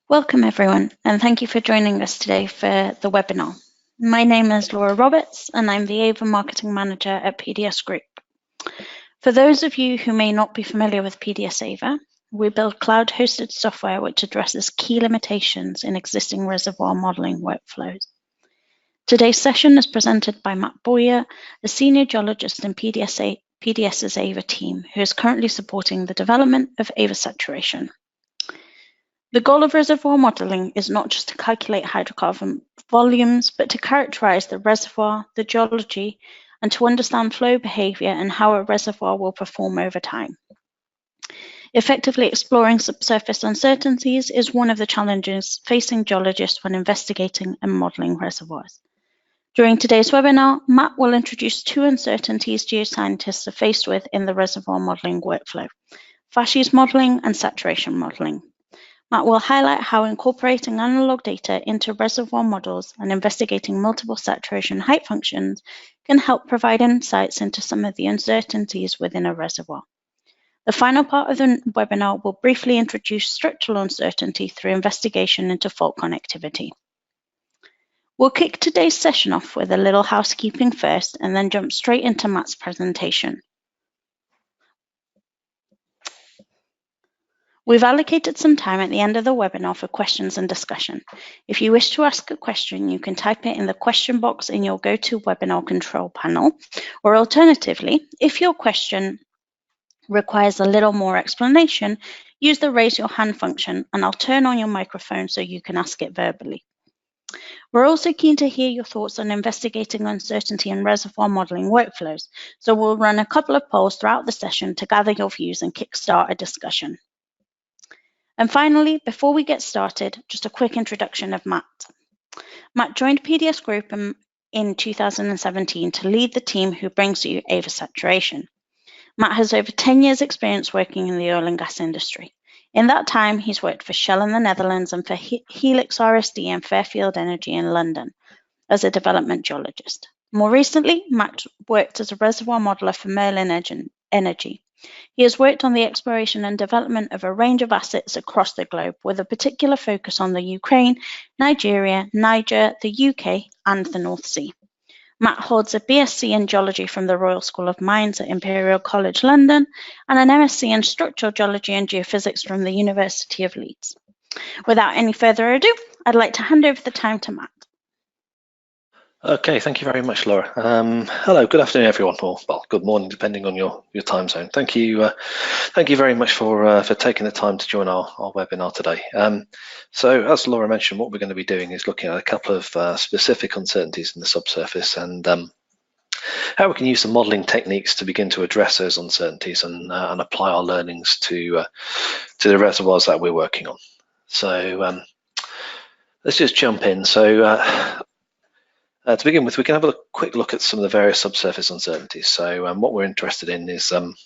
Welcome everyone, and thank you for joining us today for the webinar. My name is Laura Roberts, and I'm the Ava Marketing Manager at PDS Group. For those of you who may not be familiar with PDS Ava, we build cloud-hosted software which addresses key limitations in existing reservoir modeling workflows. Today's session is presented by Matt Boyer, a senior geologist in PDS's Ava team, who is currently supporting the development of Ava saturation. The goal of reservoir modeling is not just to calculate hydrocarbon volumes, but to characterize the reservoir, the geology, and to understand flow behavior and how a reservoir will perform over time. Effectively exploring subsurface uncertainties is one of the challenges facing geologists when investigating and modeling reservoirs. During today's webinar, Matt will introduce two uncertainties geoscientists are faced with in the reservoir modeling workflow: facies modeling and saturation modeling. Matt will highlight how incorporating analog data into reservoir models and investigating multiple saturation height functions can help provide insights into some of the uncertainties within a reservoir. The final part of the webinar will briefly introduce structural uncertainty through investigation into fault connectivity. We'll kick today's session off with a little housekeeping first and then jump straight into Matt's presentation. We've allocated some time at the end of the webinar for questions and discussion. If you wish to ask a question, you can type it in the question box in your GoToWebinar control panel, or alternatively, if your question requires a little more explanation, use the raise your hand function and I'll turn on your microphone so you can ask it verbally. We're also keen to hear your thoughts on investigating uncertainty in reservoir modeling workflows, so we'll run a couple of polls throughout the session to gather your views and kickstart a discussion. And finally, before we get started, just a quick introduction of Matt. Matt joined PDS Group in 2017 to lead the team who brings you Ava saturation. Matt has over 10 years experience working in the oil and gas industry. In that time, he's worked for Shell in the Netherlands and for Helix RSD and Fairfield Energy in London as a development geologist. More recently, Matt worked as a reservoir modeler for Merlin Energy. He has worked on the exploration and development of a range of assets across the globe, with a particular focus on the Ukraine, Nigeria, Niger, the UK, and the North Sea. Matt holds a BSc in Geology from the Royal School of Mines at Imperial College London and an MSc in Structural Geology and Geophysics from the University of Leeds. Without any further ado, I'd like to hand over the time to Matt. Okay, thank you very much, Laura. Hello, good afternoon, everyone, or well, good morning, depending on your time zone. Thank you very much for taking the time to join our webinar today. So, as Laura mentioned, what we're going to be doing is looking at a couple of specific uncertainties in the subsurface and how we can use some modelling techniques to begin to address those uncertainties and apply our learnings to the reservoirs that we're working on. So, let's just jump in. So. To begin with, we can have a quick look at some of the various subsurface uncertainties. So what we're interested in is sort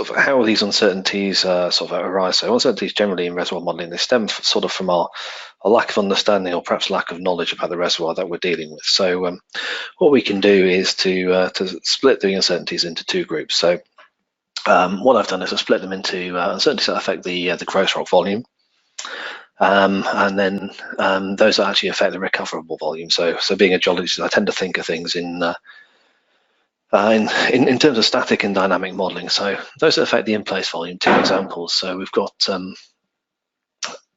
of how these uncertainties sort of arise. So uncertainties generally in reservoir modeling, they stem sort of from our lack of understanding or perhaps lack of knowledge about the reservoir that we're dealing with. So what we can do is to split the uncertainties into two groups. So what I've done is I've split them into uncertainties that affect the gross rock volume, and then those that actually affect the recoverable volume. So being a geologist, I tend to think of things in terms of static and dynamic modeling. So those that affect the in-place volume, two examples. So we've got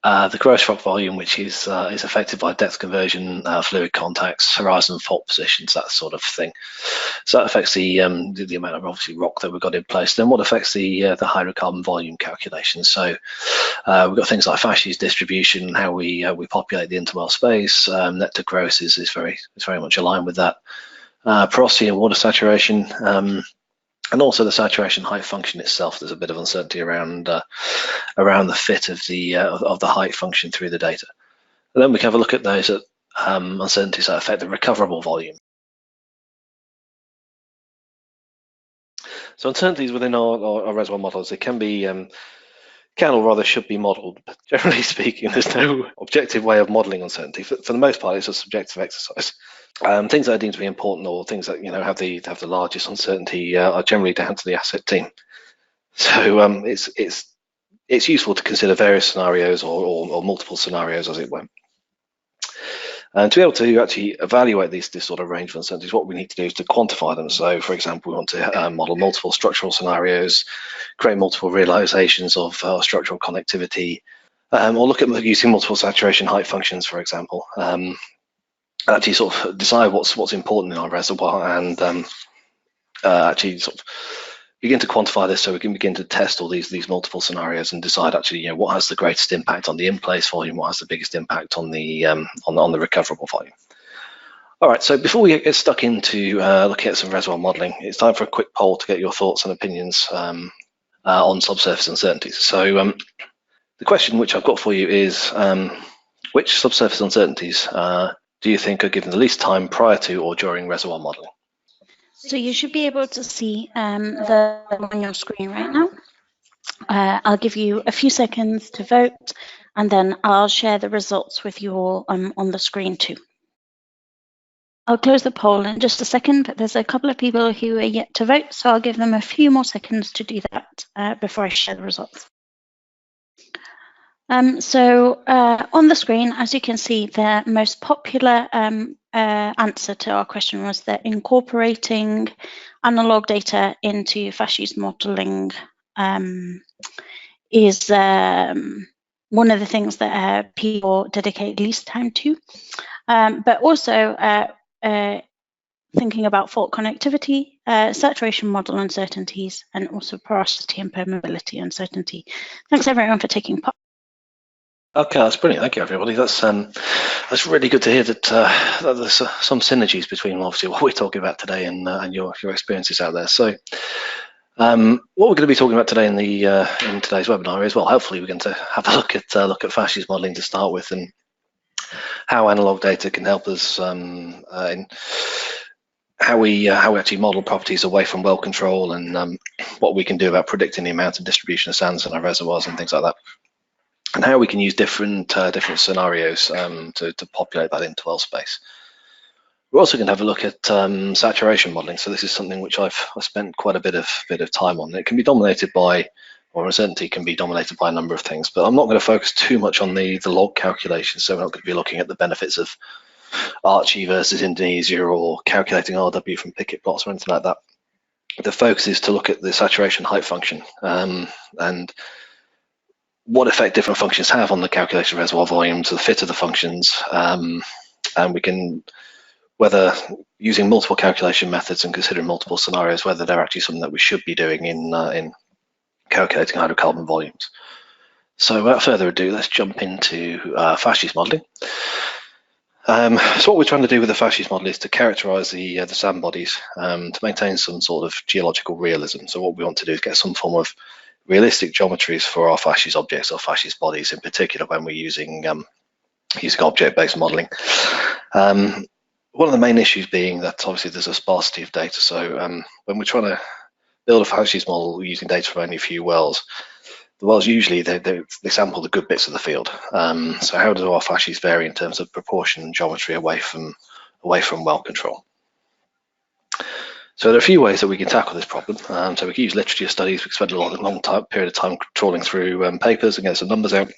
the gross rock volume, which is affected by depth conversion, fluid contacts, horizon fault positions, that sort of thing. So that affects the amount of obviously rock that we've got in place. Then what affects the hydrocarbon volume calculation? So we've got things like facies distribution, how we populate the interwell space. Net to gross is very much aligned with that. Porosity and water saturation. And also the saturation height function itself. There's a bit of uncertainty around the fit of the height function through the data. And then we can have a look at those uncertainties that affect the recoverable volume. So uncertainties within our reservoir models, they can be can or rather should be modelled. But generally speaking, there's no objective way of modelling uncertainty. For the most part, it's a subjective exercise. Things that are deemed to be important or things that have the largest uncertainty are generally down to the asset team. So it's it's useful to consider various scenarios or multiple scenarios, as it were. And to be able to actually evaluate this sort of range of uncertainties, what we need to do is to quantify them. So, for example, we want to model multiple structural scenarios, create multiple realizations of structural connectivity, or look at using multiple saturation height functions, for example. Actually sort of decide what's important in our reservoir and actually sort of begin to quantify this, so we can begin to test all these multiple scenarios and decide actually, what has the greatest impact on the in-place volume, what has the biggest impact on the recoverable volume. All right, so before we get stuck into looking at some reservoir modeling, it's time for a quick poll to get your thoughts and opinions on subsurface uncertainties. So the question which I've got for you is, which subsurface uncertainties do you think are given the least time prior to or during reservoir modeling? So you should be able to see them on your screen right now. I'll give you a few seconds to vote, and then I'll share the results with you all on the screen too. I'll close the poll in just a second, but there's a couple of people who are yet to vote, so I'll give them a few more seconds to do that before I share the results. So on the screen, as you can see, the most popular answer to our question was that incorporating analog data into FASHI's modeling is one of the things that people dedicate least time to. But also thinking about fault connectivity, saturation model uncertainties, and also porosity and permeability uncertainty. Thanks everyone for taking part. Okay, that's brilliant. Thank you, everybody. That's really good to hear that, that there's some synergies between obviously what we're talking about today and your experiences out there. So, what we're going to be talking about today in today's webinar is, well, hopefully we're going to have a look at FASHI's modelling to start with, and how analog data can help us in how we actually model properties away from well control, and what we can do about predicting the amount of distribution of sands in our reservoirs and things like that, and how we can use different scenarios to populate that interval space. We're also going to have a look at saturation modeling. So this is something which I've spent quite a bit of time on. It can be dominated by, or uncertainty can be dominated by a number of things, but I'm not going to focus too much on the log calculations. So we're not going to be looking at the benefits of Archie versus Indonesia, or calculating RW from Pickett plots or anything like that. The focus is to look at the saturation height function and what effect different functions have on the calculation of reservoir volumes, the fit of the functions, and we can, whether using multiple calculation methods and considering multiple scenarios, whether they're actually something that we should be doing in calculating hydrocarbon volumes. So without further ado, let's jump into FASHI's modelling. So what we're trying to do with the FASHI's model is to characterise the sand bodies to maintain some sort of geological realism. So what we want to do is get some form of realistic geometries for our FASHI's objects or FASHI's bodies, in particular when we're using object-based modelling. One of the main issues being that obviously there's a sparsity of data. So when we're trying to build a FASHI's model using data from only a few wells, the wells usually they sample the good bits of the field. So how do our FASHI's vary in terms of proportion and geometry away from well control? So there are a few ways that we can tackle this problem. So we can use literature studies. We can spend a long period of time trawling through papers and get some numbers out.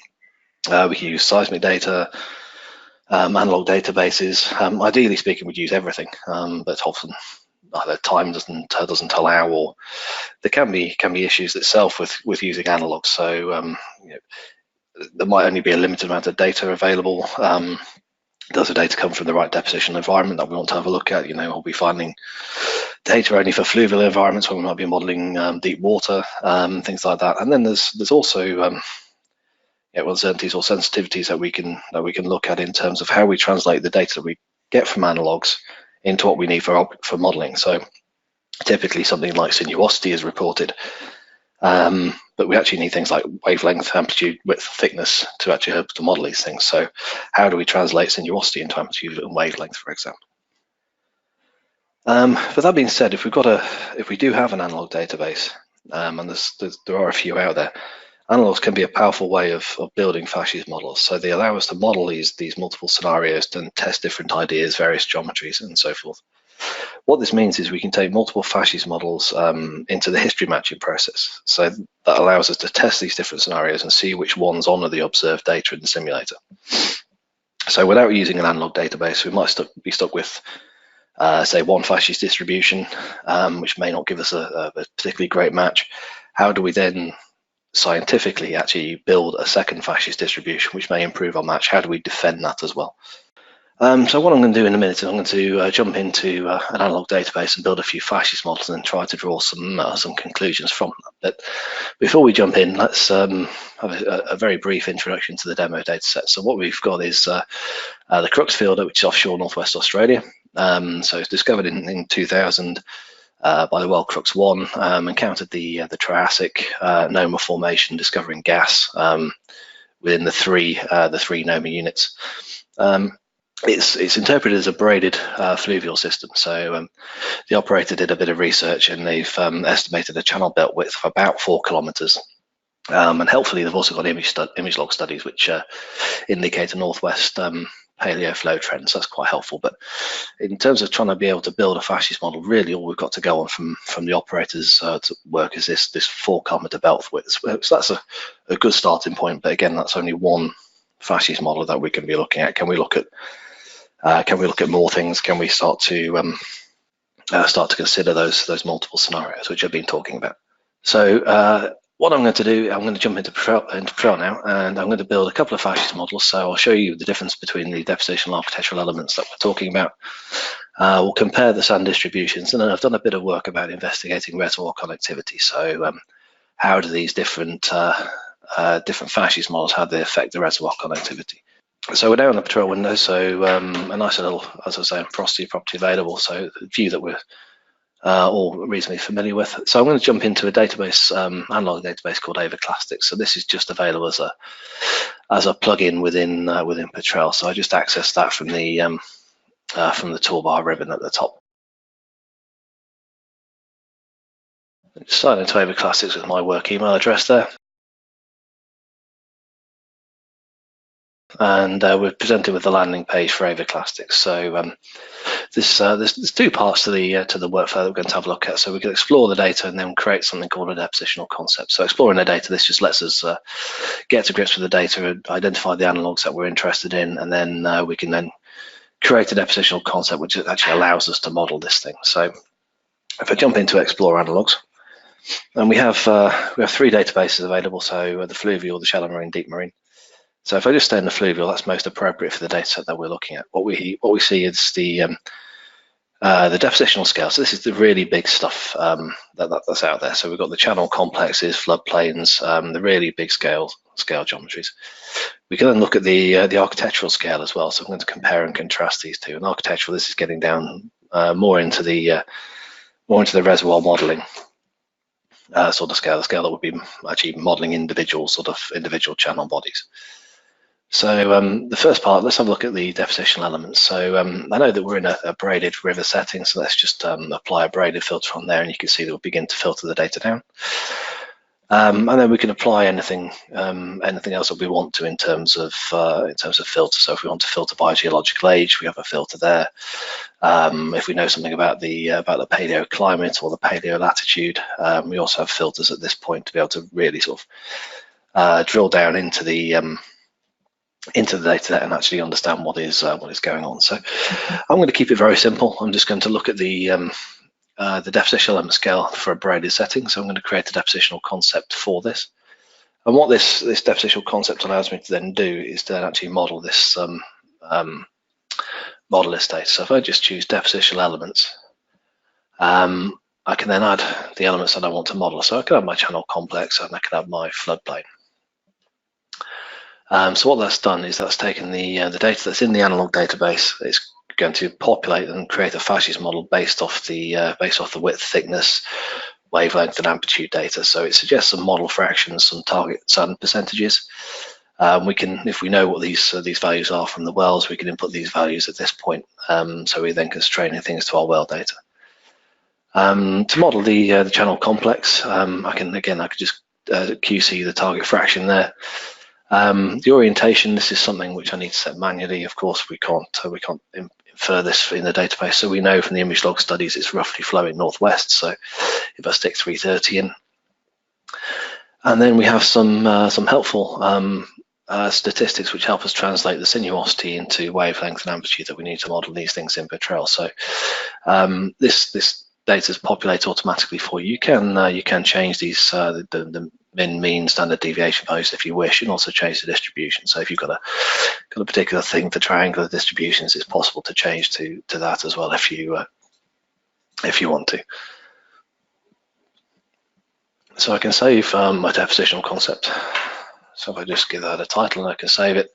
We can use seismic data, analog databases. Ideally speaking, we'd use everything, but often either time doesn't allow, or there can be issues itself with using analogs. So there might only be a limited amount of data available. Does the data come from the right deposition environment that we want to have a look at? We'll be finding data only for fluvial environments when we might be modelling deep water, things like that. And then there's also uncertainties or sensitivities that we can look at in terms of how we translate the data that we get from analogs into what we need for modelling. So typically something like sinuosity is reported, but we actually need things like wavelength, amplitude, width, thickness to actually help to model these things. So how do we translate sinuosity into amplitude and wavelength, for example? But that being said, if we do have an analog database, and there are a few out there, analogs can be a powerful way of building FASHI's models. So they allow us to model these multiple scenarios and test different ideas, various geometries, and so forth. What this means is we can take multiple fascies models into the history matching process. So that allows us to test these different scenarios and see which ones honour the observed data in the simulator. So without using an analog database, we might be stuck with, say, one fascies distribution, which may not give us a particularly great match. How do we then scientifically actually build a second fascies distribution, which may improve our match? How do we defend that as well? So what I'm going to do in a minute is I'm going to jump into an analog database and build a few fascies models and try to draw some conclusions from that. But before we jump in, let's have a very brief introduction to the demo dataset. So what we've got is the Crux field, which is offshore northwest Australia. So it's discovered in 2000 by the well Crux 1, encountered the Triassic Noma formation, discovering gas within the three Noma units. It's interpreted as a braided fluvial system. So the operator did a bit of research and they've estimated a channel belt width of about 4 kilometers. And helpfully, they've also got image log studies which indicate a northwest paleo flow trend. So that's quite helpful. But in terms of trying to be able to build a fascies model, really all we've got to go on from the operator's work is this 4 kilometer belt width. So that's a good starting point. But again, that's only one fascies model that we can be looking at. Can we look at more things? Can we start to consider those multiple scenarios which I've been talking about? So what I'm going to do, I'm going to jump into Patrel now, and I'm going to build a couple of fascies models. So I'll show you the difference between the depositional architectural elements that we're talking about. We'll compare the sand distributions, and then I've done a bit of work about investigating reservoir connectivity. So how do these different fascies models, how they affect the reservoir connectivity? So we're now in the Patrel window, so a nice little, as I say, frosty property available, so a view that we're all reasonably familiar with. So I'm going to jump into a database, analog database called Avoclastics. So this is just available as a plugin within Patrel. So I just accessed that from the toolbar ribbon at the top. Just sign into Avoclastics with my work email address there. And we're presented with the landing page for Avoclastics. So there's two parts to the workflow that we're going to have a look at. So we can explore the data and then create something called a depositional concept. So exploring the data, this just lets us get to grips with the data, identify the analogues that we're interested in, and then we can then create a depositional concept which actually allows us to model this thing. So if I jump into explore analogues, and we have 3 databases available. So the fluvial, the shallow marine, deep marine. So if I just stay in the fluvial, that's most appropriate for the data set that we're looking at. What we see is the depositional scale. So this is the really big stuff that's out there. So we've got the channel complexes, floodplains, the really big scale geometries. We can then look at the architectural scale as well. So I'm going to compare and contrast these two. And architectural, this is getting down more into the reservoir modelling sort of scale, the scale that would be actually modelling individual channel bodies. So the first part, let's have a look at the depositional elements. So I know that we're in a braided river setting, so let's just apply a braided filter on there, and you can see that we'll begin to filter the data down. And then we can apply anything else that we want to in terms of filter. So if we want to filter by geological age, we have a filter there. If we know something about the paleoclimate or the paleolatitude, we also have filters at this point to be able to really sort of drill down into the data and actually understand what is going on. So I'm going to keep it very simple. I'm just going to look at the depositional element scale for a braided setting. So I'm going to create a depositional concept for this. And what this depositional concept allows me to then do is to then actually model this data. So if I just choose depositional elements, I can then add the elements that I want to model. So I can have my channel complex and I can have my floodplain. So what that's done is that's taken the data that's in the analog database. It's going to populate and create a fascies model based off the width, thickness, wavelength, and amplitude data. So it suggests some model fractions, some target sun percentages. We can, if we know what these values are from the wells, we can input these values at this point. So we then can constrain things to our well data. To model the channel complex, I can just QC the target fraction there. The orientation, this is something which I need to set manually. Of course, we can't furthest in the database. So we know from the image log studies it's roughly flowing northwest. So if I stick 330 in, and then we have some helpful statistics which help us translate the sinuosity into wavelength and amplitude that we need to model these things in Petrel. So this data is populated automatically for you. You can change these the min, mean, standard deviation values if you wish, and also change the distribution. So if you've got a particular thing for triangular distributions, it's possible to change to that as well if you want to. So I can save my depositional concept. So if I just give that a title and I can save it.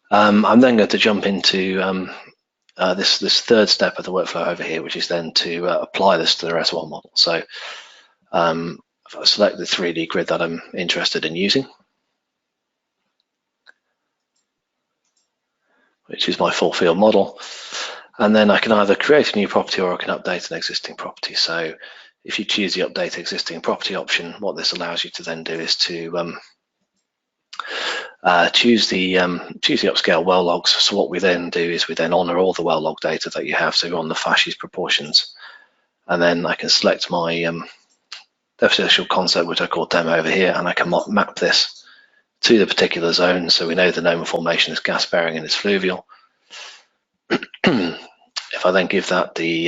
I'm then going to jump into this third step of the workflow over here, which is then to apply this to the reservoir model. So if I select the 3D grid that I'm interested in using, which is my full field model, and then I can either create a new property or I can update an existing property. So if you choose the update existing property option, what this allows you to then do is to choose the upscale well logs. So what we then do is we then honor all the well log data that you have. So on the fascies proportions, and then I can select my depositional concept, which I call demo over here, and I can map this to the particular zone. So we know the Noma formation is gas bearing and it's fluvial. If I then give that the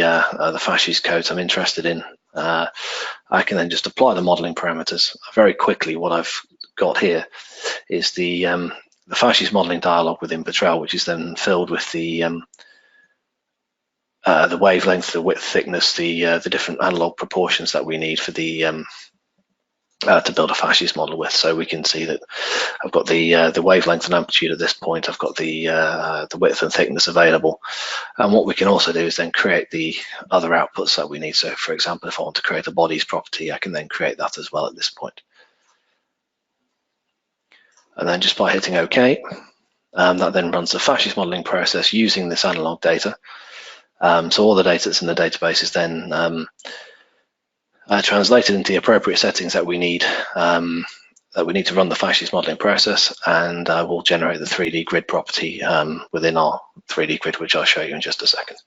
fascies codes I'm interested in, I can then just apply the modeling parameters. Very quickly, what I've got here is the fascies modeling dialog within Petrel, which is then filled with the wavelength, the width, thickness, the different analog proportions that we need for the to build a fascies model with. So we can see that I've got the wavelength and amplitude at this point. I've got the width and thickness available, and what we can also do is then create the other outputs that we need. So for example, if I want to create a bodies property, I can then create that as well at this point. And then just by hitting OK, that then runs the fascies modeling process using this analog data. So all the data that's in the database is then translated into the appropriate settings that we need to run the fascies modeling process, and we'll generate the 3D grid property within our 3D grid, which I'll show you in just a second.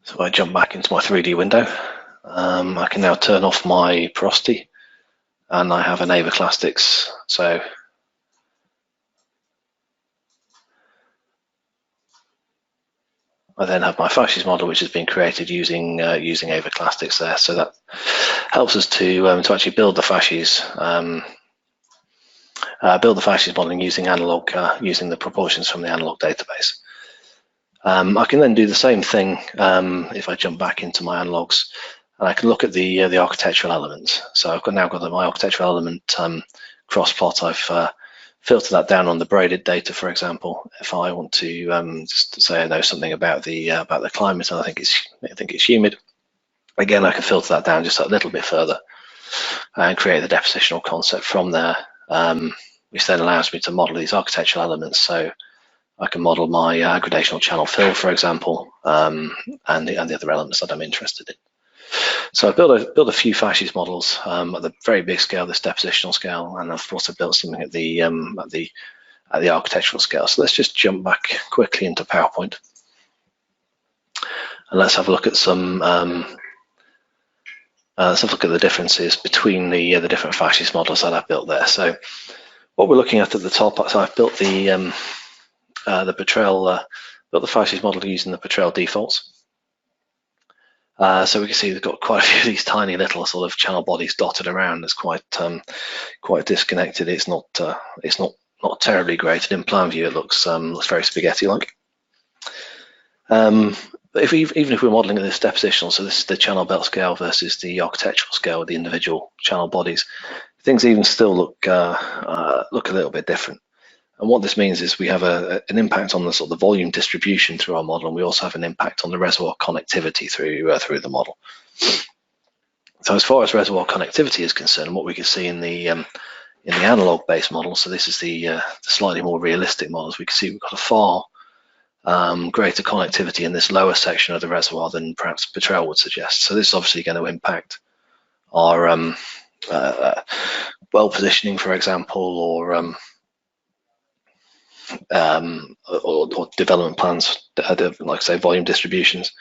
So if I jump back into my 3D window, I can now turn off my porosity, and I have enable clastics. So I then have my fascies model, which has been created using avoclastics there. So that helps us to actually build the fascies modeling using analog, using the proportions from the analog database. I can then do the same thing if I jump back into my analogs, and I can look at the architectural elements. So I've now got my architectural element cross plot. I've filter that down on the braided data, for example. If I want to just say I know something about the climate and I think it's humid, again I can filter that down just a little bit further and create the depositional concept from there, which then allows me to model these architectural elements. So I can model my gradational channel fill, for example, and the other elements that I'm interested in. So I've built a few fascies models at the very big scale, this depositional scale, and I've also built something at the architectural scale. So let's just jump back quickly into PowerPoint, and let's have a look at some. Let's have a look at the differences between the different fascies models that I've built there. So what we're looking at the top, so I've built the Petrel, built the fascies model using the Petrel defaults. So we can see we've got quite a few of these tiny little sort of channel bodies dotted around. It's quite disconnected. It's not terribly great. In plan view, it looks very spaghetti-like. But even if we're modeling at this depositional, so this is the channel belt scale versus the architectural scale with the individual channel bodies, things even still look a little bit different. And what this means is we have an impact on the sort of the volume distribution through our model, and we also have an impact on the reservoir connectivity through the model. So as far as reservoir connectivity is concerned, what we can see in the analog-based model, so this is the slightly more realistic models, we can see we've got a far greater connectivity in this lower section of the reservoir than perhaps Petrel would suggest. So this is obviously going to impact our well positioning, for example, or or development plans, like I say, volume distributions.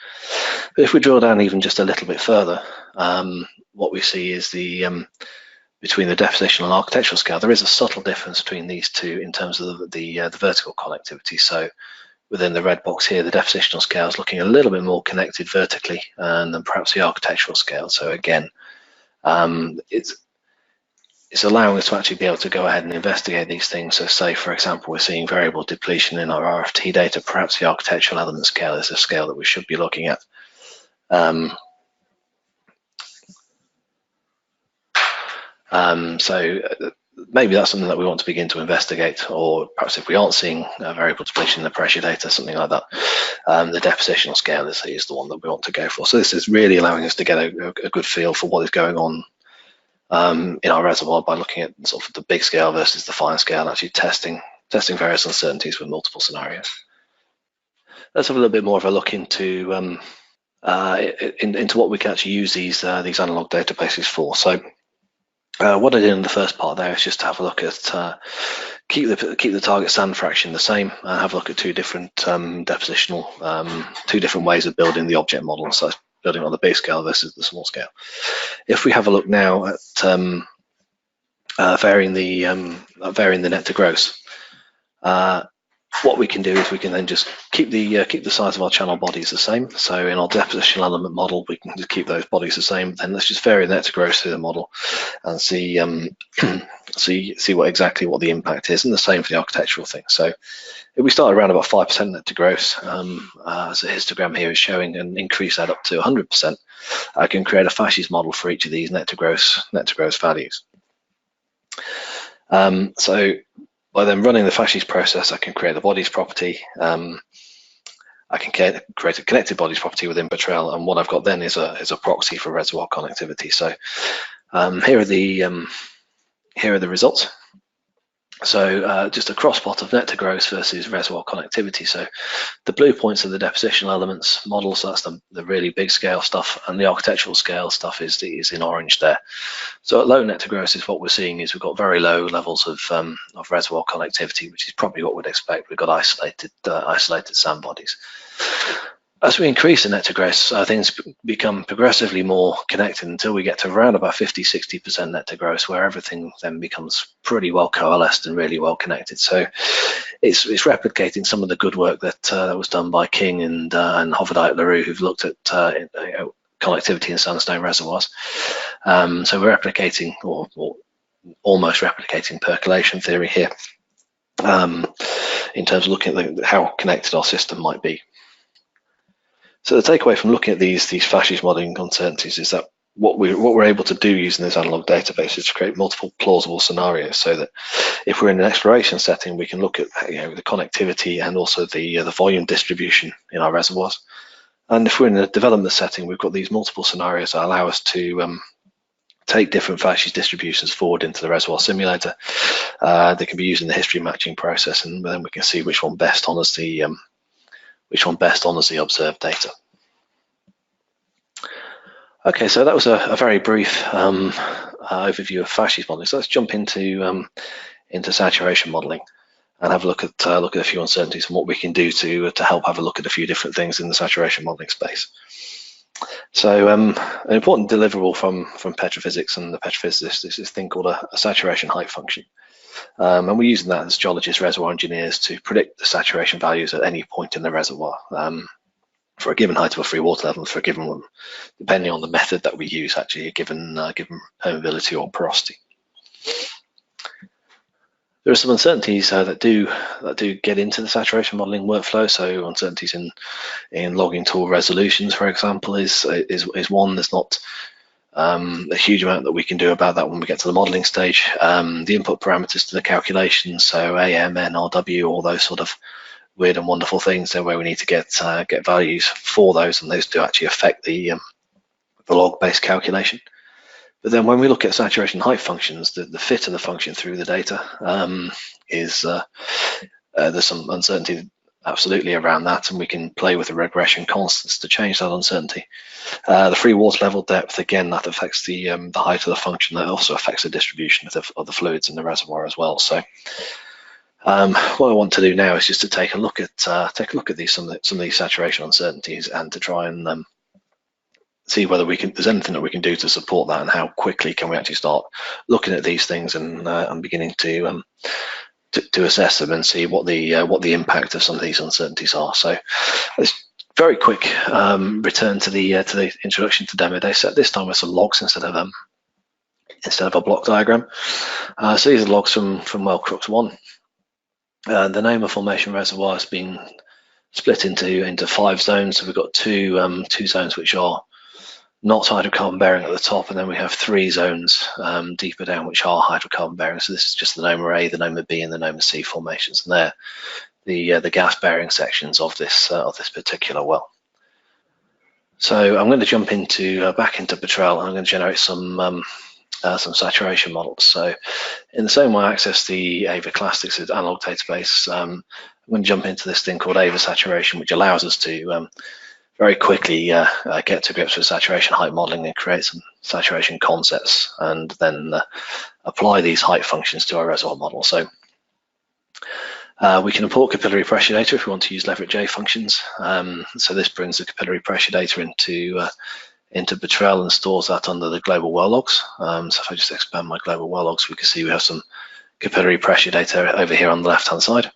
But if we drill down even just a little bit further, what we see is between the depositional and architectural scale, there is a subtle difference between these two in terms of the vertical connectivity. So within the red box here, the depositional scale is looking a little bit more connected vertically than perhaps the architectural scale. So again, it's allowing us to actually be able to go ahead and investigate these things. So say, for example, we're seeing variable depletion in our RFT data, perhaps the architectural element scale is a scale that we should be looking at. So maybe that's something that we want to begin to investigate, or perhaps if we aren't seeing variable depletion in the pressure data, something like that, the depositional scale is the one that we want to go for. So this is really allowing us to get a good feel for what is going on in our reservoir by looking at sort of the big scale versus the fine scale, and actually testing various uncertainties with multiple scenarios. Let's have a little bit more of a look into what we can actually use these analog databases for. So what I did in the first part there is just to have a look at keep the target sand fraction the same, and have a look at two different two different ways of building the object model. So building on the big scale versus the small scale. If we have a look now at varying the net to gross, what we can do is we can then just keep the size of our channel bodies the same. So in our depositional element model, we can just keep those bodies the same. Then let's just vary the net to gross through the model and see what the impact is, and the same for the architectural thing. So if we start around about 5% net to gross, as the histogram here is showing, and increase that up to 100%, I can create a fasces model for each of these net to gross values. So by then running the fasces process, I can create the bodies property. I can create a connected bodies property within Petrel, and what I've got then is a proxy for reservoir connectivity. So here are the results. So just a cross plot of net to gross versus reservoir connectivity. So the blue points are the depositional elements model, so that's the really big scale stuff, and the architectural scale stuff is in orange there. So at low net to gross is what we're seeing is we've got very low levels of reservoir connectivity, which is probably what we'd expect. We've got isolated sand bodies. As we increase the net to gross, things become progressively more connected until we get to around about 50–60% net to gross, where everything then becomes pretty well coalesced and really well connected. So it's replicating some of the good work that was done by King and Hoverdijk LaRue, who've looked at connectivity in sandstone reservoirs. So we're replicating, or almost replicating, percolation theory here in terms of looking at how connected our system might be. So the takeaway from looking at these fasces modeling uncertainties is that what we're able to do using this analog database is to create multiple plausible scenarios, so that if we're in an exploration setting, we can look at the connectivity and also the volume distribution in our reservoirs. And if we're in a development setting, we've got these multiple scenarios that allow us to take different fasces distributions forward into the reservoir simulator. They can be used in the history matching process, and then we can see which one best honors the observed data. Okay, so that was a very brief overview of fasces modeling. So let's jump into saturation modeling and have a look at a few uncertainties and what we can do to help have a look at a few different things in the saturation modeling space. So an important deliverable from petrophysics and the petrophysicists is this thing called a saturation height function. And we're using that as geologists, reservoir engineers, to predict the saturation values at any point in the reservoir for a given height of a free water level, for a given one, depending on the method that we use, actually a given permeability or porosity. There are some uncertainties that do get into the saturation modeling workflow. So uncertainties in logging tool resolutions, for example, is one. There's not a huge amount that we can do about that when we get to the modeling stage. The input parameters to the calculations, so AM, N, RW, all those sort of weird and wonderful things there, where we need to get values for those, and those do actually affect the log-based calculation. But then when we look at saturation height functions, the fit of the function through the data there's some uncertainty absolutely around that, and we can play with the regression constants to change that uncertainty. The free water level depth, again, that affects the height of the function. That also affects the distribution of the fluids in the reservoir as well. So What I want to do now is just to take a look at some of these saturation uncertainties, and to try and see whether there's anything that we can do to support that, and how quickly can we actually start looking at these things and beginning to assess them and see what the impact of some of these uncertainties are. So let's very quick return to the introduction to demo data set, this time with some logs instead of a block diagram. So these are logs from well Crooks 1. The name of formation reservoir has been split into 5 zones. So we've got two zones which are not hydrocarbon bearing at the top, and then we have 3 zones deeper down which are hydrocarbon bearing. So this is just the NOMA A, the NOMA B, and the NOMA C formations, and they're the gas bearing sections of this particular well. So I'm going to jump back into Petrel, and I'm going to generate some saturation models. So in the same way I access the AVA Classics analog database, I'm going to jump into this thing called AVA Saturation, which allows us to very quickly get to grips with saturation height modeling and create some saturation concepts, and then apply these height functions to our reservoir model. So we can import capillary pressure data if we want to use leverage J functions. So this brings the capillary pressure data into Petrel and stores that under the global well logs. So if I just expand my global well logs, we can see we have some capillary pressure data over here on the left hand side.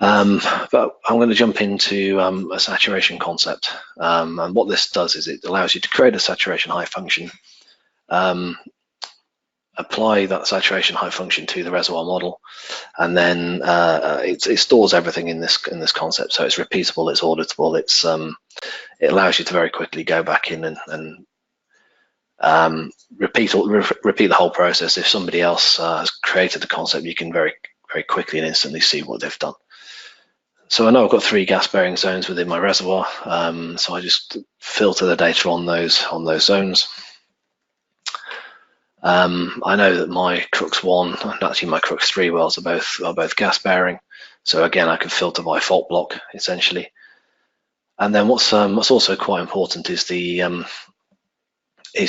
But I'm going to jump into a saturation concept, and what this does is it allows you to create a saturation height function, apply that saturation height function to the reservoir model, and then it stores everything in this concept. So it's repeatable, it's auditable, it allows you to very quickly go back in and repeat the whole process. If somebody else has created the concept, you can very quickly and instantly see what they've done. So I know I've got 3 gas bearing zones within my reservoir, so I just filter the data on those zones. I know that my Crooks 1 and actually my Crooks 3 wells are both gas bearing, so again I can filter by fault block essentially. And then what's also quite important is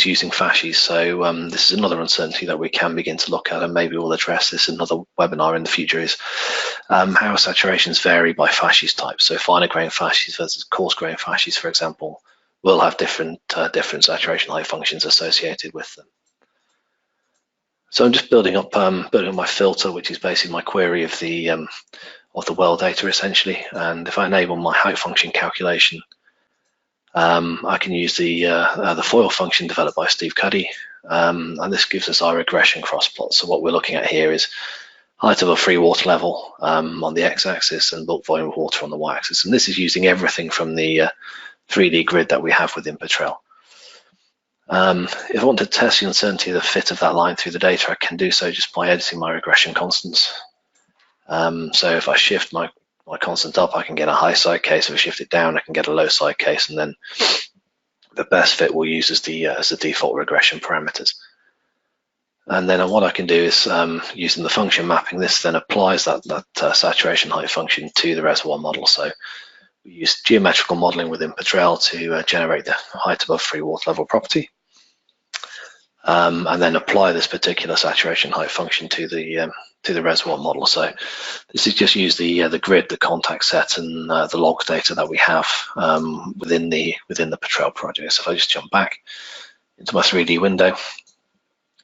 using fascies. So this is another uncertainty that we can begin to look at, and maybe we'll address this in another webinar in the future, is how saturations vary by fascies type. So finer grain fascies versus coarse grain fascies, for example, will have different saturation height functions associated with them. So I'm just building up my filter, which is basically my query of the well data essentially. And if I enable my height function calculation, I can use the FOIL function developed by Steve Cuddy, and this gives us our regression cross plot. So what we're looking at here is height of a free water level on the x-axis and bulk volume of water on the y-axis, and this is using everything from the 3D grid that we have within Petrel. If I want to test the uncertainty of the fit of that line through the data, I can do so just by editing my regression constants. So if I shift my constant up, I can get a high side case. If I shift it down, I can get a low side case, and then the best fit we'll use as the default regression parameters. And then what I can do is, using the function mapping, this then applies that saturation height function to the reservoir model. So we use geometrical modeling within Petrel to generate the height above free water level property, and then apply this particular saturation height function to the reservoir model. So this is just use the grid, the contact set, and the log data that we have within the Petrel project. So if I just jump back into my 3D window,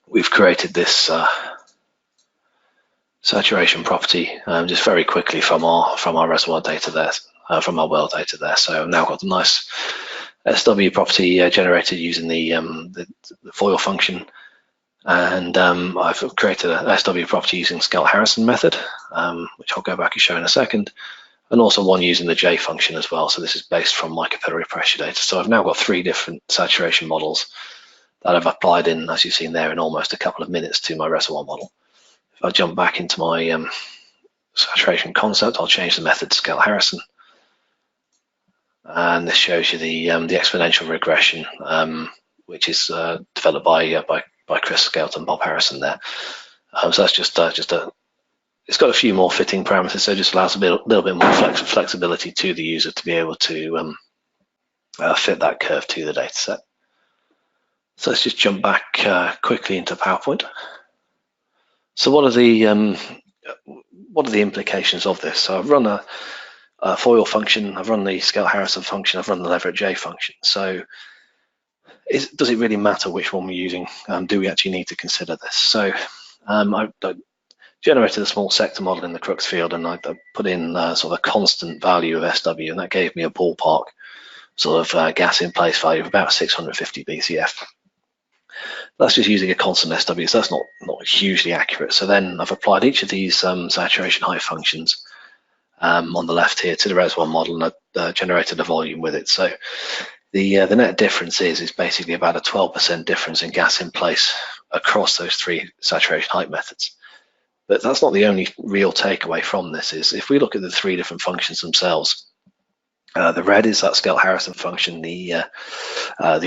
we've created this saturation property just very quickly from our reservoir data there, from our well data there. So I've now got a nice SW property generated using the FOIL function, and I've created a SW property using Skelton-Harrison method, which I'll go back and show in a second, and also one using the J function as well. So this is based from my capillary pressure data. So I've now got 3 different saturation models that I've applied in, as you've seen there, in almost a couple of minutes to my reservoir model. If I jump back into my saturation concept, I'll change the method to Skelton-Harrison. And this shows you the exponential regression, which is developed by Chris Skelton and Bob Harrison there. So that's just it's got a few more fitting parameters, so it just allows a little bit more flexibility to the user to be able to fit that curve to the data set. So let's just jump back quickly into PowerPoint. So what are the what are the implications of this? So I've run a FOIL function, I've run the Skelton-Harrison function, I've run the Leverett-J function. So does it really matter which one we're using? Do we actually need to consider this? So I generated a small sector model in the Crux field, and I put in sort of a constant value of SW, and that gave me a ballpark sort of gas in place value of about 650 BCF. That's just using a constant SW, so that's not hugely accurate. So then I've applied each of these saturation height functions on the left here to the reservoir model, and I generated a volume with it. So the net difference is basically about a 12% difference in gas in place across those three saturation height methods. But that's not the only real takeaway from this. Is if we look at the three different functions themselves, the red is that Skelton-Harrison function, the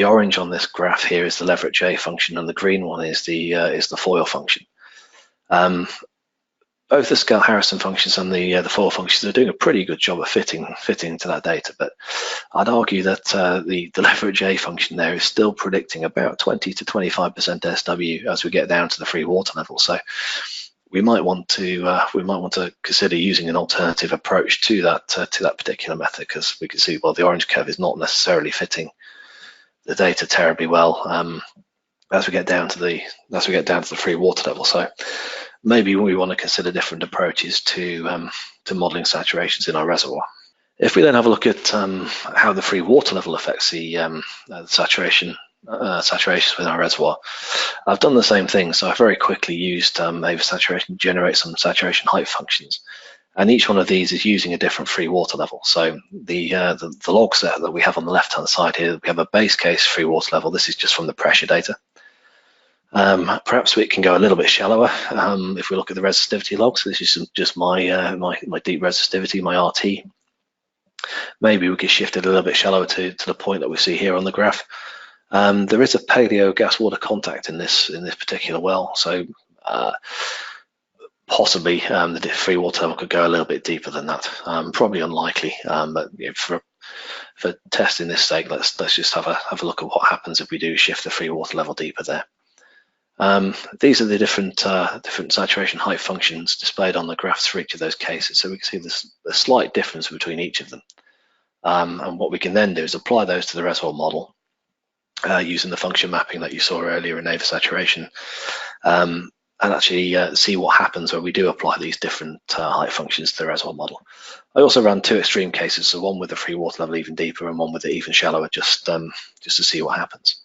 orange on this graph here is the Leverett-J function, and the green one is the FOIL function. Both the Skelton-Harrison functions and the FOIL functions are doing a pretty good job of fitting into that data, but I'd argue that the Leverett-J function there is still predicting about 20 to 25% SW as we get down to the free water level. So we might want to consider using an alternative approach to that particular method, because we can see, well, the orange curve is not necessarily fitting the data terribly well as we get down to the free water level. So maybe we want to consider different approaches to modeling saturations in our reservoir. If we then have a look at how the free water level affects the saturations within our reservoir, I've done the same thing. So I very quickly used AVA saturation to generate some saturation height functions, and each one of these is using a different free water level. So the log set that we have on the left hand side here, we have a base case free water level. This is just from the pressure data. Perhaps we can go a little bit shallower if we look at the resistivity logs. This is just my my deep resistivity, my RT. Maybe we could shift it a little bit shallower to the point that we see here on the graph. There is a paleo gas water contact in this particular well, so possibly the free water level could go a little bit deeper than that. Probably unlikely, but for testing this sake, let's just have a look at what happens if we do shift the free water level deeper there. These are the different saturation height functions displayed on the graphs for each of those cases. So we can see there's a slight difference between each of them. And what we can then do is apply those to the reservoir model using the function mapping that you saw earlier in AVA saturation, and actually see what happens when we do apply these different height functions to the reservoir model. I also ran two extreme cases, so one with the free water level even deeper and one with it even shallower, just to see what happens.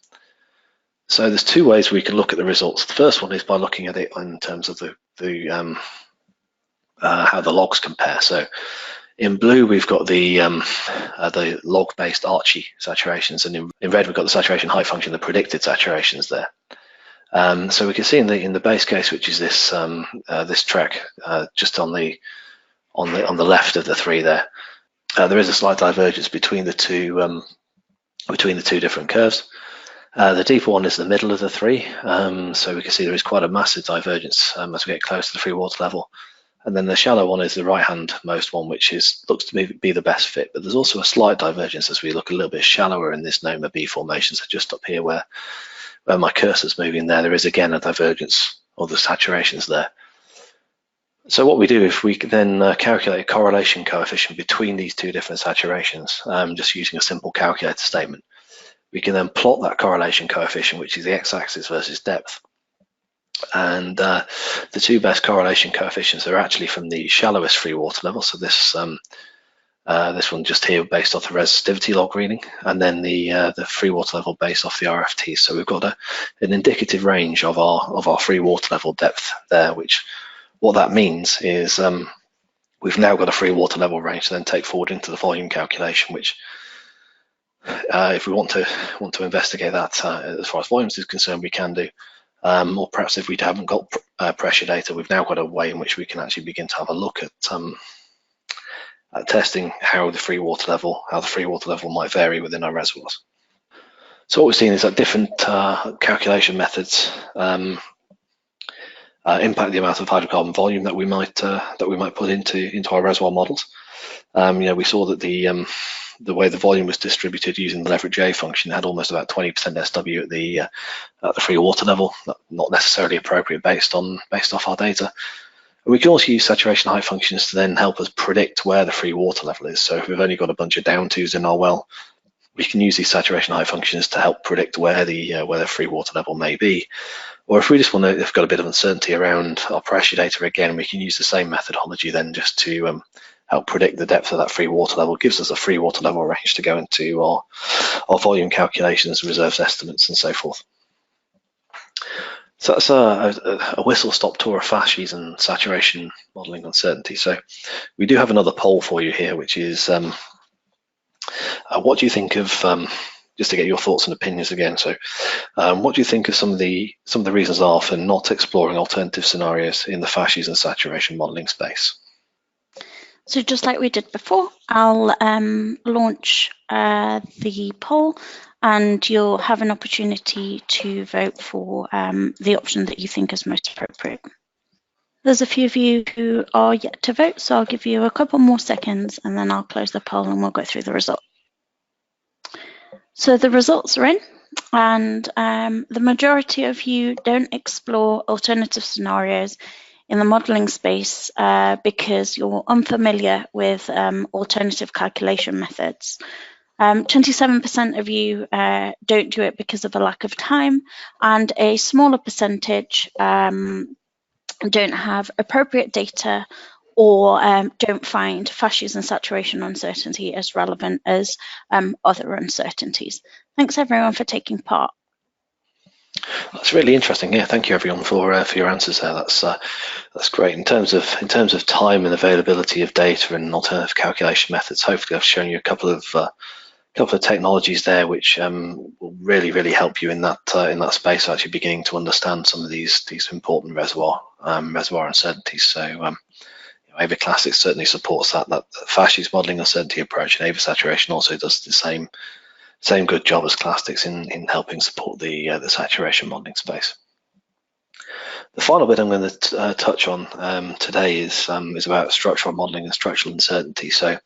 So there's two ways we can look at the results. The first one is by looking at it in terms of how the logs compare. So in blue we've got the log-based Archie saturations, and in red we've got the saturation height function, the predicted saturations there. So we can see in the base case, which is this this track just on the left of the three there, there is a slight divergence between the two different curves. The deeper one is the middle of the three, so we can see there is quite a massive divergence as we get close to the free water level. And then the shallow one is the right-hand most one, which looks to be the best fit. But there's also a slight divergence as we look a little bit shallower in this Noma B formation. So just up here where my cursor's moving there is again a divergence of the saturations there. So what we do, if we can then calculate a correlation coefficient between these two different saturations, just using a simple calculator statement, we can then plot that correlation coefficient, which is the x-axis versus depth. And the two best correlation coefficients are actually from the shallowest free water level. So this one just here based off the resistivity log reading, and then the free water level based off the RFT. So we've got an indicative range of our free water level depth there, which what that means is we've now got a free water level range to then take forward into the volume calculation, which if we want to investigate that as far as volumes is concerned, we can do. Or perhaps if we haven't got pressure data, we've now got a way in which we can actually begin to have a look at testing how the free water level might vary within our reservoirs. So what we've seen is that different calculation methods impact the amount of hydrocarbon volume that we might put into our reservoir models. We saw that the way the volume was distributed using the Leverett-J function had almost about 20% SW at the free water level, not necessarily appropriate based off our data. We can also use saturation height functions to then help us predict where the free water level is. So if we've only got a bunch of down twos in our well, we can use these saturation height functions to help predict where the free water level may be. Or if we just want to, if we've got a bit of uncertainty around our pressure data, again, we can use the same methodology then just to help predict the depth of that free water level. It gives us a free water level range to go into our volume calculations, reserves estimates, and so forth. So that's a whistle-stop tour of FASHES and saturation modeling uncertainty. So we do have another poll for you here, which is what do you think of, just to get your thoughts and opinions again. So what do you think of some of the reasons are for not exploring alternative scenarios in the FASHES and saturation modeling space? So just like we did before, I'll launch the poll, and you'll have an opportunity to vote for the option that you think is most appropriate. There's a few of you who are yet to vote, so I'll give you a couple more seconds and then I'll close the poll and we'll go through the results. So the results are in, and the majority of you don't explore alternative scenarios in the modeling space because you're unfamiliar with alternative calculation methods. 27% of you don't do it because of a lack of time, and a smaller percentage don't have appropriate data or don't find FASHES and saturation uncertainty as relevant as other uncertainties. Thanks everyone for taking part. That's really interesting. Yeah, thank you everyone for your answers there. That's great. In terms of time and availability of data and alternative calculation methods, hopefully I've shown you a couple of technologies there which will really help you in that space, actually beginning to understand some of these important reservoir uncertainties. So AVA Classics certainly supports that FASHES modeling uncertainty approach, and AVA Saturation also does the same good job as Classics in helping support the saturation modeling space. The final bit I'm going to touch on today is about structural modeling and structural uncertainty. So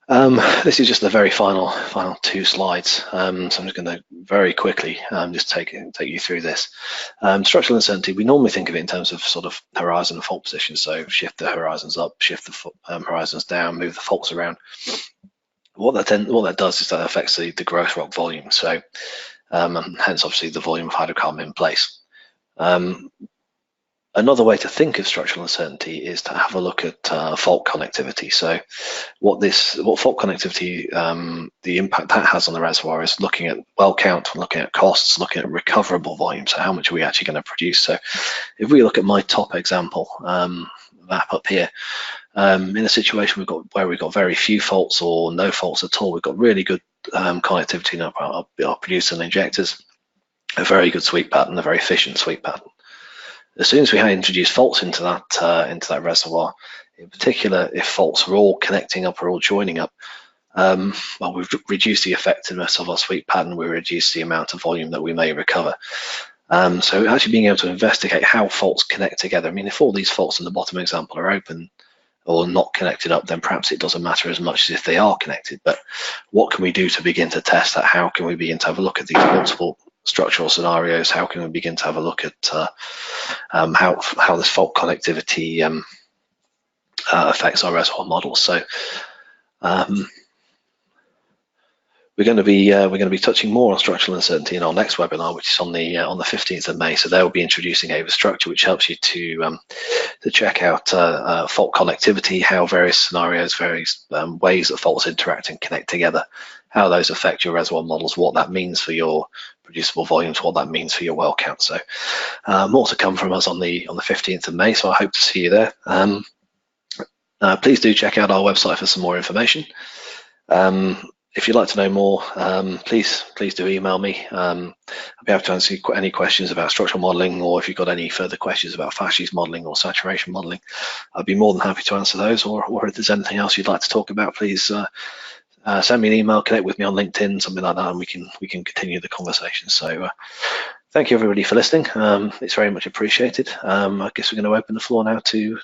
this is just the very final two slides. So I'm just going to very quickly just take you through this. Structural uncertainty, we normally think of it in terms of sort of horizon and fault position. So shift the horizons up, shift the horizons down, move the faults around. What that does is that affects the gross rock volume. So and hence obviously the volume of hydrocarbon in place. Another way to think of structural uncertainty is to have a look at fault connectivity. So what fault connectivity, the impact that has on the reservoir is looking at well count, looking at costs, looking at recoverable volume. So how much are we actually going to produce? So if we look at my top example map up here, in a situation where we've got very few faults or no faults at all, we've got really good connectivity in our producer and injectors, a very good sweep pattern, a very efficient sweep pattern. As soon as we introduce faults into that reservoir, in particular, if faults are all connecting up or all joining up, well, we've reduced the effectiveness of our sweep pattern. We reduce the amount of volume that we may recover. So actually being able to investigate how faults connect together. I mean, if all these faults in the bottom example are open or not connected up, then perhaps it doesn't matter as much as if they are connected. But what can we do to begin to test that? How can we begin to have a look at these multiple structural scenarios? How can we begin to have a look at how this fault connectivity affects our reservoir models? So we're going to be touching more on structural uncertainty in our next webinar, which is on the 15th of May. So they'll be introducing AVA structure, which helps you to check out fault connectivity, how various scenarios, various ways that faults interact and connect together, how those affect your reservoir models, what that means for your producible volumes, what that means for your well count. So more to come from us on the 15th of May. So I hope to see you there. Please do check out our website for some more information. If you'd like to know more, please do email me. I'll be able to answer any questions about structural modeling, or if you've got any further questions about FASHES modeling or saturation modeling, I'd be more than happy to answer those. Or if there's anything else you'd like to talk about, please send me an email, connect with me on LinkedIn, something like that, and we can continue the conversation. So thank you everybody for listening. It's very much appreciated. I guess we're going to open the floor now to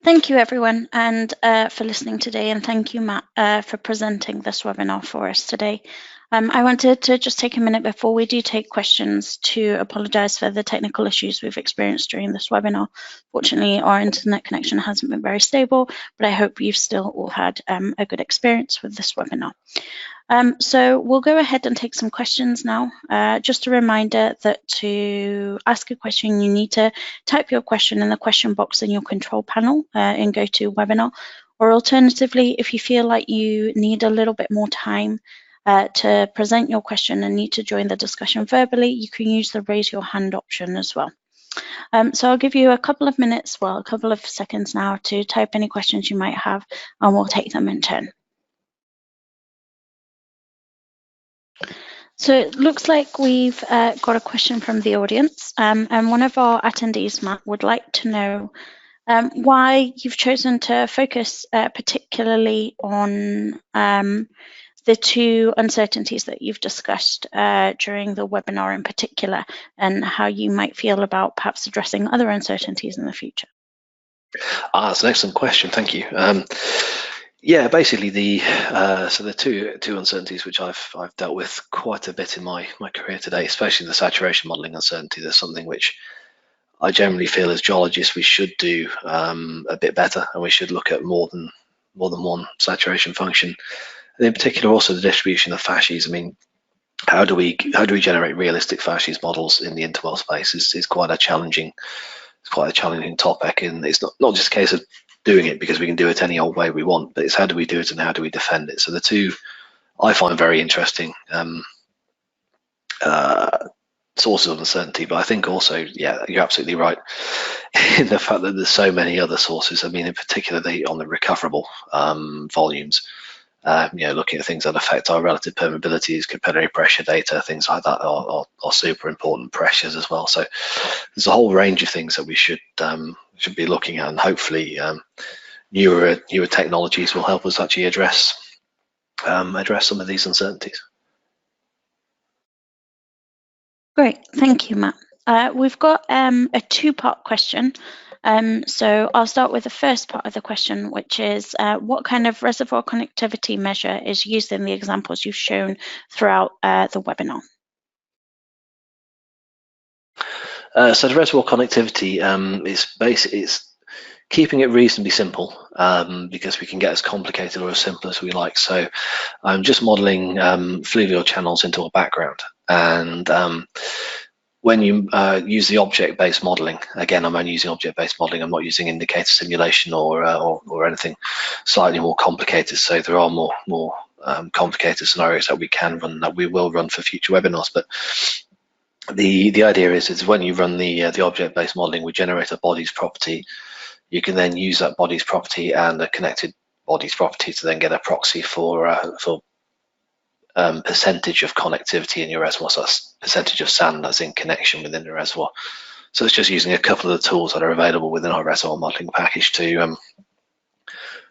Thank you everyone and for listening today, and thank you Matt for presenting this webinar for us today. I wanted to just take a minute before we do take questions to apologise for the technical issues we've experienced during this webinar. Fortunately, our internet connection hasn't been very stable, but I hope you've still all had a good experience with this webinar. So we'll go ahead and take some questions now. Just a reminder that to ask a question, you need to type your question in the question box in your control panel in GoToWebinar, or alternatively, if you feel like you need a little bit more time to present your question and need to join the discussion verbally, you can use the raise your hand option as well. So I'll give you a couple of minutes, well, a couple of seconds now to type any questions you might have, and we'll take them in turn. So it looks like we've got a question from the audience, and one of our attendees, Matt, would like to know why you've chosen to focus particularly on the two uncertainties that you've discussed during the webinar in particular, and how you might feel about perhaps addressing other uncertainties in the future. That's an excellent question, thank you. Yeah, basically the two uncertainties which I've dealt with quite a bit in my career today, especially the saturation modeling uncertainty. There's something which I generally feel as geologists we should do a bit better, and we should look at more than one saturation function, and in particular also the distribution of facies. I mean, how do we generate realistic facies models in the interval space is quite a challenging topic, and it's not just a case of doing it because we can do it any old way we want, but it's how do we do it and how do we defend it. So the two I find very interesting sources of uncertainty, but I think also, yeah, you're absolutely right in the fact that there's so many other sources. I mean, in particular on the recoverable volumes, looking at things that affect our relative permeabilities, capillary pressure data, things like that are super important, pressures as well. So there's a whole range of things that we should be looking at, and hopefully newer technologies will help us actually address some of these uncertainties. Great, thank you, Matt. We've got a two-part question. So I'll start with the first part of the question, which is what kind of reservoir connectivity measure is used in the examples you've shown throughout the webinar? So the reservoir connectivity is keeping it reasonably simple, because we can get as complicated or as simple as we like. So I'm just modeling fluvial channels into a background, and when you use the object-based modeling, again, I'm only using object-based modeling. I'm not using indicator simulation or anything slightly more complicated. So there are more complicated scenarios that we can run, that we will run for future webinars. But the idea is when you run the object-based modeling, we generate a bodies property. You can then use that bodies property and a connected bodies property to then get a proxy for percentage of connectivity in your reservoir. So that's percentage of sand that's in connection within the reservoir. So it's just using a couple of the tools that are available within our reservoir modeling package to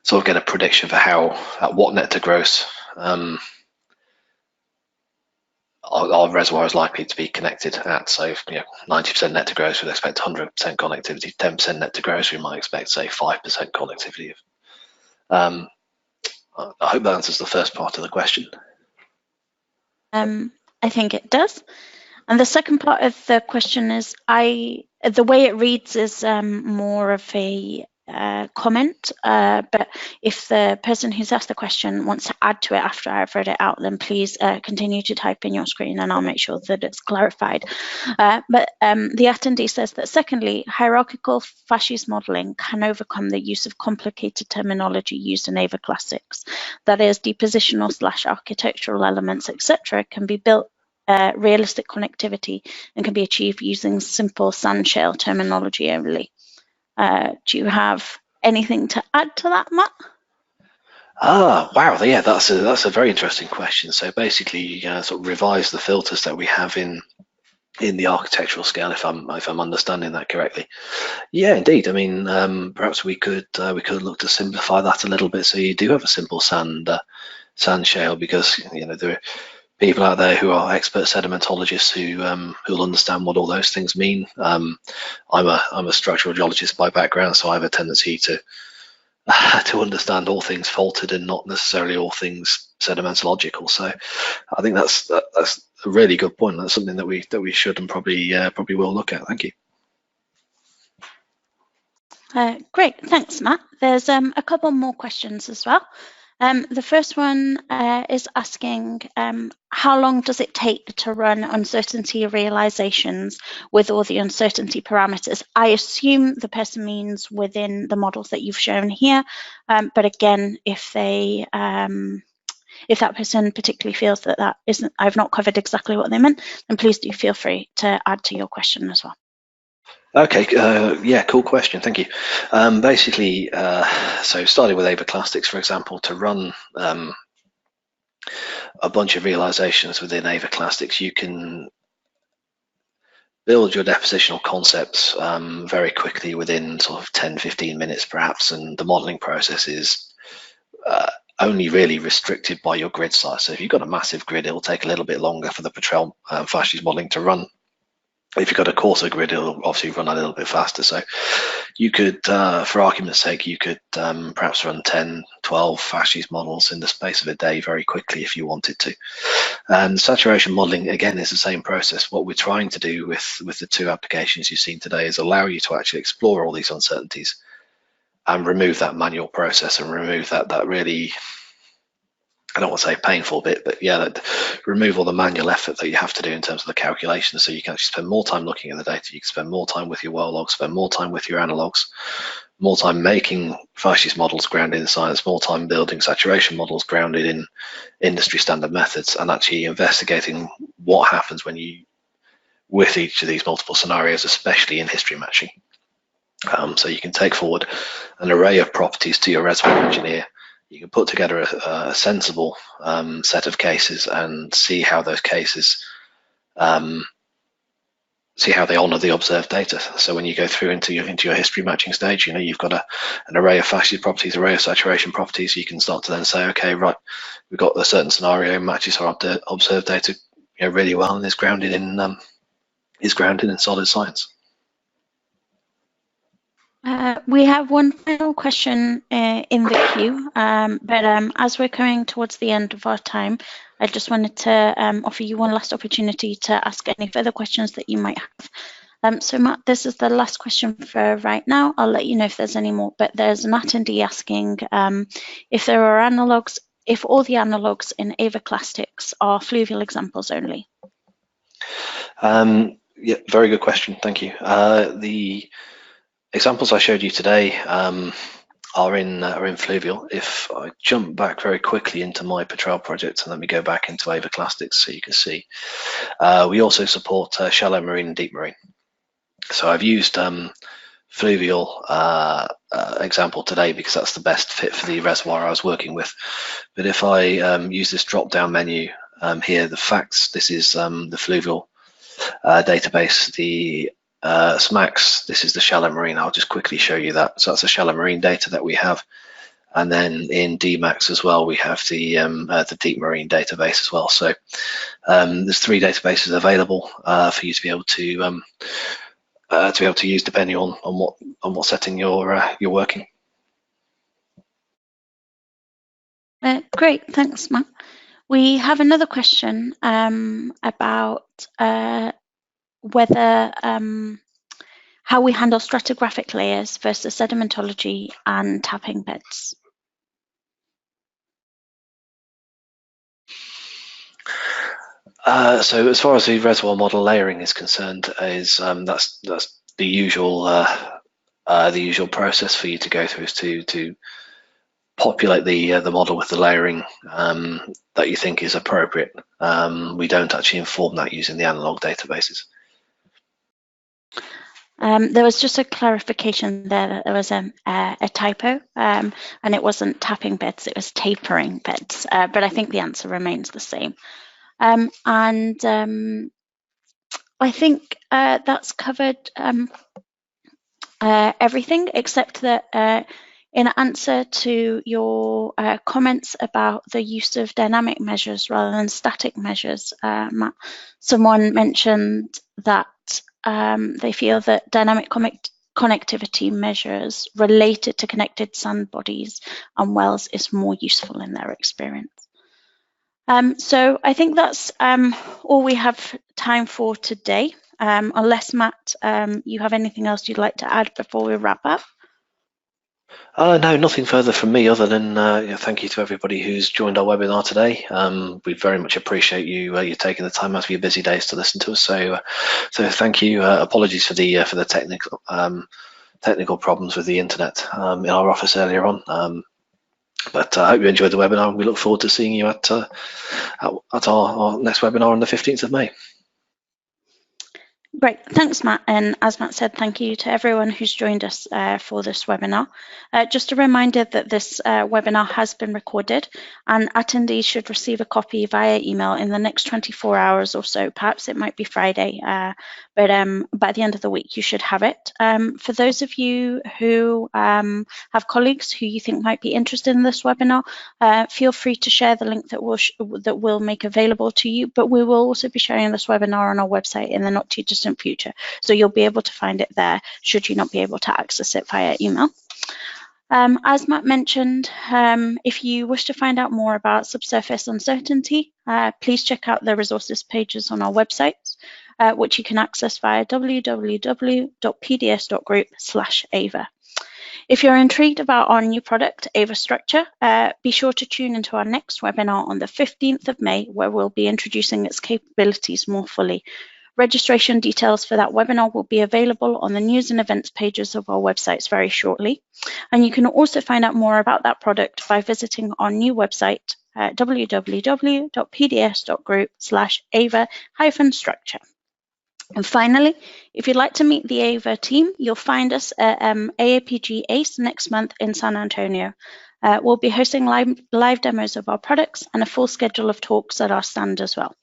sort of get a prediction for at what net to gross our reservoir is likely to be connected at. So 90% net to gross, we'd expect 100% connectivity. 10% net to gross, we might expect, say, 5% connectivity. I hope that answers the first part of the question. I think it does. And the second part of the question is, the way it reads is more of a comment, but if the person who's asked the question wants to add to it after I've read it out, then please continue to type in your screen and I'll make sure that it's clarified. But the attendee says that secondly, hierarchical facies modeling can overcome the use of complicated terminology used in AVA classics. That is, depositional / architectural elements, etc., can be built realistic connectivity and can be achieved using simple sand shale terminology only. Do you have anything to add to that, Matt? Wow, yeah, that's a very interesting question. So basically, you sort of revise the filters that we have in the architectural scale, if I'm understanding that correctly. Yeah, indeed. I mean, perhaps we could look to simplify that a little bit, so you do have a simple sand shale, because there are people out there who are expert sedimentologists who'll understand what all those things mean. I'm a structural geologist by background, so I have a tendency to to understand all things faulted and not necessarily all things sedimentological. So I think that's a really good point. That's something that we should and probably will look at. Thank you. Great, thanks, Matt. There's a couple more questions as well. The first one is asking, how long does it take to run uncertainty realizations with all the uncertainty parameters? I assume the person means within the models that you've shown here, but again, if they if that person particularly feels that that isn't, I've not covered exactly what they meant, then please do feel free to add to your question as well. Okay, yeah, cool question, thank you. Basically, so starting with avoclastics, for example, to run a bunch of realizations within avoclastics, you can build your depositional concepts very quickly within sort of 10-15 minutes perhaps, and the modeling process is only really restricted by your grid size. So if you've got a massive grid, it'll take a little bit longer for the Petrel Fasces modeling to run. If you've got a coarser grid, it'll obviously run a little bit faster. So you could, for argument's sake, you could perhaps run 10, 12 Fasces models in the space of a day very quickly if you wanted to. And saturation modeling, again, is the same process. What we're trying to do with the two applications you've seen today is allow you to actually explore all these uncertainties and remove that manual process and remove that really, I don't want to say painful bit, but yeah, remove all the manual effort that you have to do in terms of the calculations, so you can actually spend more time looking at the data, you can spend more time with your well logs, spend more time with your analogues, more time making Fasces models grounded in science, more time building saturation models grounded in industry standard methods, and actually investigating what happens when you, with each of these multiple scenarios, especially in history matching. So you can take forward an array of properties to your reservoir engineer. You can put together a sensible set of cases and see how those cases, see how they honour the observed data. So when you go through into your history matching stage, you know, you've got an array of Fasces properties, array of saturation properties. You can start to then say, okay, right, we've got a certain scenario matches our observed data, you know, really well, and is grounded in solid science. We have one final question in the queue, but as we're coming towards the end of our time, I just wanted to offer you one last opportunity to ask any further questions that you might have. So Matt, this is the last question for right now. I'll let you know if there's any more, but there's an attendee asking if there are analogues, if all the analogues in avoclastics are fluvial examples only. Yeah, very good question, thank you. The examples I showed you today are in fluvial. If I jump back very quickly into my Petrel project and let me go back into avoclastics so you can see, we also support shallow marine and deep marine. So I've used fluvial example today because that's the best fit for the reservoir I was working with. But if I use this drop down menu here, the facts, this is the fluvial database, the SMAX, this is the shallow marine. I'll just quickly show you that. So that's the shallow marine data that we have. And then in DMAX as well, we have the deep marine database as well. So there's 3 databases available for you to be able to use depending on what setting you're working. Great, thanks, Matt. We have another question about whether how we handle stratigraphic layers versus sedimentology and tapping beds. So as far as the reservoir model layering is concerned, is that's the usual process for you to go through, is to populate the model with the layering that you think is appropriate. We don't actually inform that using the analog databases. There was just a clarification there that there was a typo, and it wasn't tapping beds, it was tapering beds, but I think the answer remains the same. And I think that's covered everything, except that in answer to your comments about the use of dynamic measures rather than static measures, Matt, someone mentioned that they feel that dynamic connectivity measures related to connected sand bodies and wells is more useful in their experience. So I think that's all we have time for today, unless Matt, you have anything else you'd like to add before we wrap up? No, nothing further from me other than thank you to everybody who's joined our webinar today. We very much appreciate you taking the time out of your busy days to listen to us. So thank you. Apologies for the technical problems with the internet in our office earlier on. But I hope you enjoyed the webinar, and we look forward to seeing you at our next webinar on the 15th of May. Great, thanks Matt, and as Matt said, thank you to everyone who's joined us for this webinar. Just a reminder that this webinar has been recorded and attendees should receive a copy via email in the next 24 hours or so. Perhaps it might be Friday, but by the end of the week you should have it. For those of you who have colleagues who you think might be interested in this webinar, feel free to share the link that we'll make available to you, but we will also be sharing this webinar on our website in the not too distant future, so you'll be able to find it there should you not be able to access it via email. As Matt mentioned, if you wish to find out more about subsurface uncertainty, please check out the resources pages on our website, which you can access via www.pds.group/AVA. If you're intrigued about our new product, AVA Structure, be sure to tune into our next webinar on the 15th of May, where we'll be introducing its capabilities more fully. Registration details for that webinar will be available on the news and events pages of our websites very shortly. And you can also find out more about that product by visiting our new website at www.pds.group/AVA-structure. And finally, if you'd like to meet the AVA team, you'll find us at AAPG ACE next month in San Antonio. We'll be hosting live demos of our products and a full schedule of talks at our stand as well.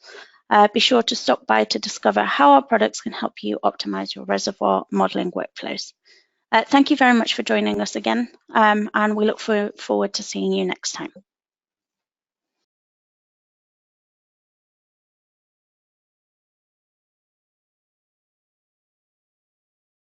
Be sure to stop by to discover how our products can help you optimize your reservoir modeling workflows. Thank you very much for joining us again, and we look forward to seeing you next time.